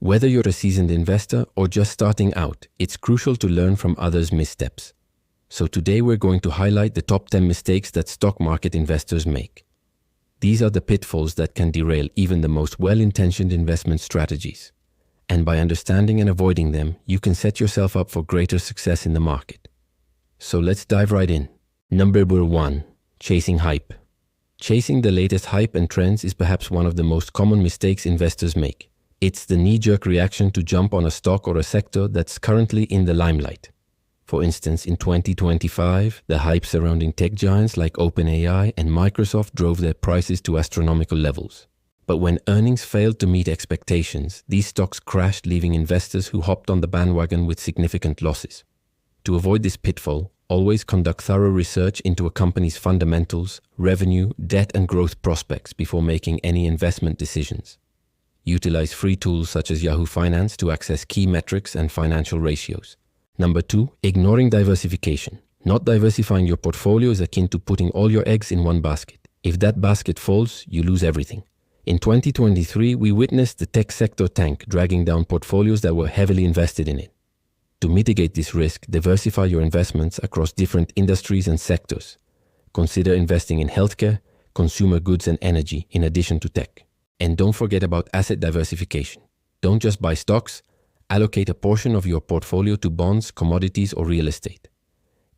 Whether you're a seasoned investor or just starting out, it's crucial to learn from others' missteps. So today we're going to highlight the top 10 mistakes that stock market investors make. These are the pitfalls that can derail even the most well-intentioned investment strategies. And by understanding and avoiding them, you can set yourself up for greater success in the market. So let's dive right in. Number 1. Chasing hype. Chasing the latest hype and trends is perhaps one of the most common mistakes investors make. It's the knee-jerk reaction to jump on a stock or a sector that's currently in the limelight. For instance, in 2025, the hype surrounding tech giants like OpenAI and Microsoft drove their prices to astronomical levels. But when earnings failed to meet expectations, these stocks crashed, leaving investors who hopped on the bandwagon with significant losses. To avoid this pitfall, always conduct thorough research into a company's fundamentals, revenue, debt, and growth prospects before making any investment decisions. Utilize free tools such as Yahoo Finance to access key metrics and financial ratios. Number 2, ignoring diversification. Not diversifying your portfolio is akin to putting all your eggs in one basket. If that basket falls, you lose everything. In 2023, we witnessed the tech sector tank, dragging down portfolios that were heavily invested in it. To mitigate this risk, diversify your investments across different industries and sectors. Consider investing in healthcare, consumer goods, and energy, in addition to tech. And don't forget about asset diversification. Don't just buy stocks. Allocate a portion of your portfolio to bonds, commodities, or real estate.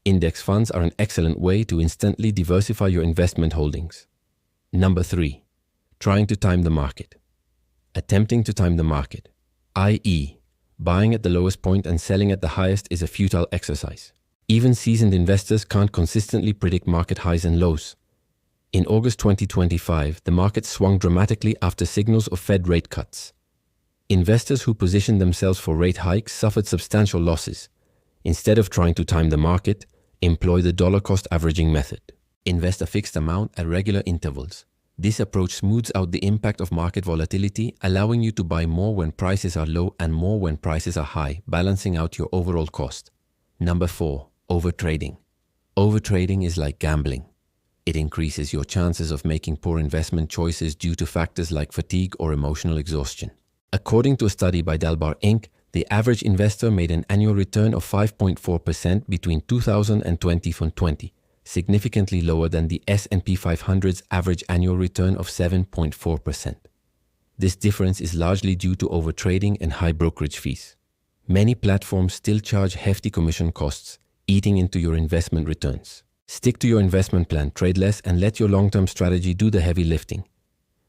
Index funds are an excellent way to instantly diversify your investment holdings. Number 3. Trying to time the market. Attempting to time the market, i.e., buying at the lowest point and selling at the highest, is a futile exercise. Even seasoned investors can't consistently predict market highs and lows. In August 2025, the market swung dramatically after signals of Fed rate cuts. Investors who positioned themselves for rate hikes suffered substantial losses. Instead of trying to time the market, employ the dollar-cost averaging method. Invest a fixed amount at regular intervals. This approach smooths out the impact of market volatility, allowing you to buy more when prices are low and more when prices are high, balancing out your overall cost. Number 4. Overtrading. Overtrading is like gambling. It increases your chances of making poor investment choices due to factors like fatigue or emotional exhaustion. According to a study by Dalbar Inc., the average investor made an annual return of 5.4% between 2000 and 2020, significantly lower than the S&P 500's average annual return of 7.4%. This difference is largely due to overtrading and high brokerage fees. Many platforms still charge hefty commission costs, eating into your investment returns. Stick to your investment plan, trade less, and let your long-term strategy do the heavy lifting.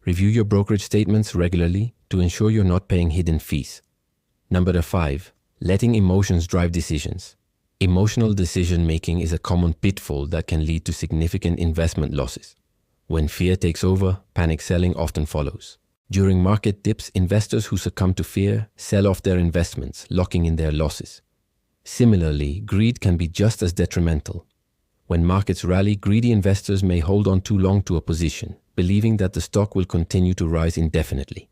Review your brokerage statements regularly to ensure you're not paying hidden fees. Number 5. Letting emotions drive decisions. Emotional decision-making is a common pitfall that can lead to significant investment losses. When fear takes over, panic selling often follows. During market dips, investors who succumb to fear sell off their investments, locking in their losses. Similarly, greed can be just as detrimental. When markets rally, greedy investors may hold on too long to a position, believing that the stock will continue to rise indefinitely.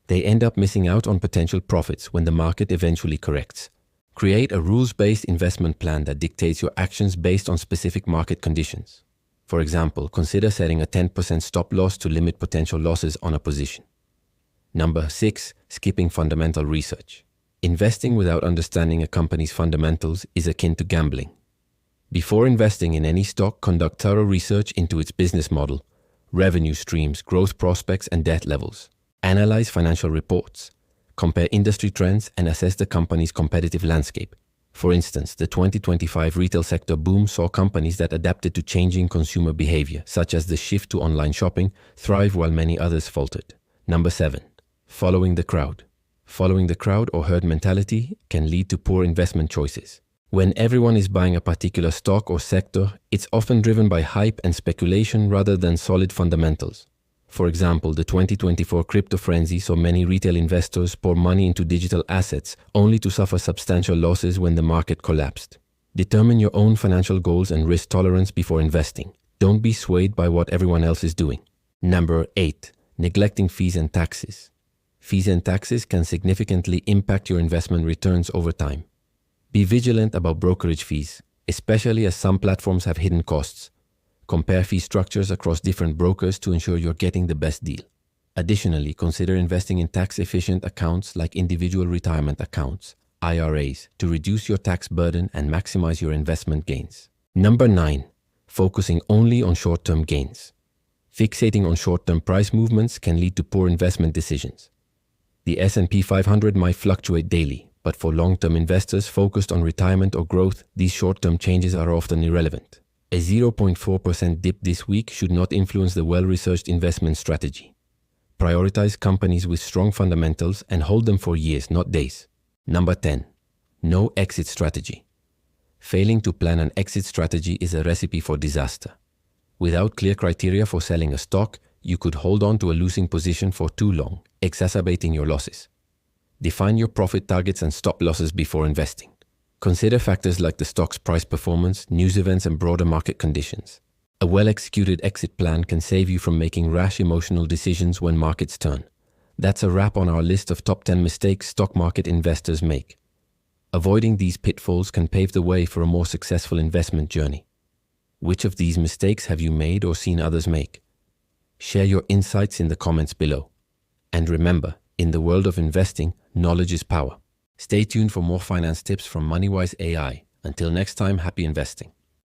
They end up missing out on potential profits when the market eventually corrects. Create a rules-based investment plan that dictates your actions based on specific market conditions. For example, consider setting a 10% stop loss to limit potential losses on a position. Number 6. Skipping fundamental research. Investing without understanding a company's fundamentals is akin to gambling. Before investing in any stock, conduct thorough research into its business model, revenue streams, growth prospects, and debt levels. Analyze financial reports. Compare industry trends and assess the company's competitive landscape. For instance, the 2025 retail sector boom saw companies that adapted to changing consumer behavior, such as the shift to online shopping, thrive while many others faltered. Number 7. Following the crowd. Following the crowd or herd mentality can lead to poor investment choices. When everyone is buying a particular stock or sector, it's often driven by hype and speculation rather than solid fundamentals. For example, the 2024 crypto frenzy saw many retail investors pour money into digital assets only to suffer substantial losses when the market collapsed. Determine your own financial goals and risk tolerance before investing. Don't be swayed by what everyone else is doing. Number 8. Neglecting fees and taxes. Fees and taxes can significantly impact your investment returns over time. Be vigilant about brokerage fees, especially as some platforms have hidden costs. Compare fee structures across different brokers to ensure you're getting the best deal. Additionally, consider investing in tax-efficient accounts like individual retirement accounts, IRAs, to reduce your tax burden and maximize your investment gains. Number 9. Focusing only on short-term gains. Fixating on short-term price movements can lead to poor investment decisions. The S&P 500 might fluctuate daily, but for long-term investors focused on retirement or growth, these short-term changes are often irrelevant. A 0.4% dip this week should not influence the well-researched investment strategy. Prioritize companies with strong fundamentals and hold them for years, not days. Number 10. No exit strategy. Failing to plan an exit strategy is a recipe for disaster. Without clear criteria for selling a stock, you could hold on to a losing position for too long, exacerbating your losses. Define your profit targets and stop losses before investing. Consider factors like the stock's price performance, news events, and broader market conditions. A well-executed exit plan can save you from making rash emotional decisions when markets turn. That's a wrap on our list of top 10 mistakes stock market investors make. Avoiding these pitfalls can pave the way for a more successful investment journey. Which of these mistakes have you made or seen others make? Share your insights in the comments below. And remember, in the world of investing, knowledge is power. Stay tuned for more finance tips from MoneyWise AI. Until next time, happy investing.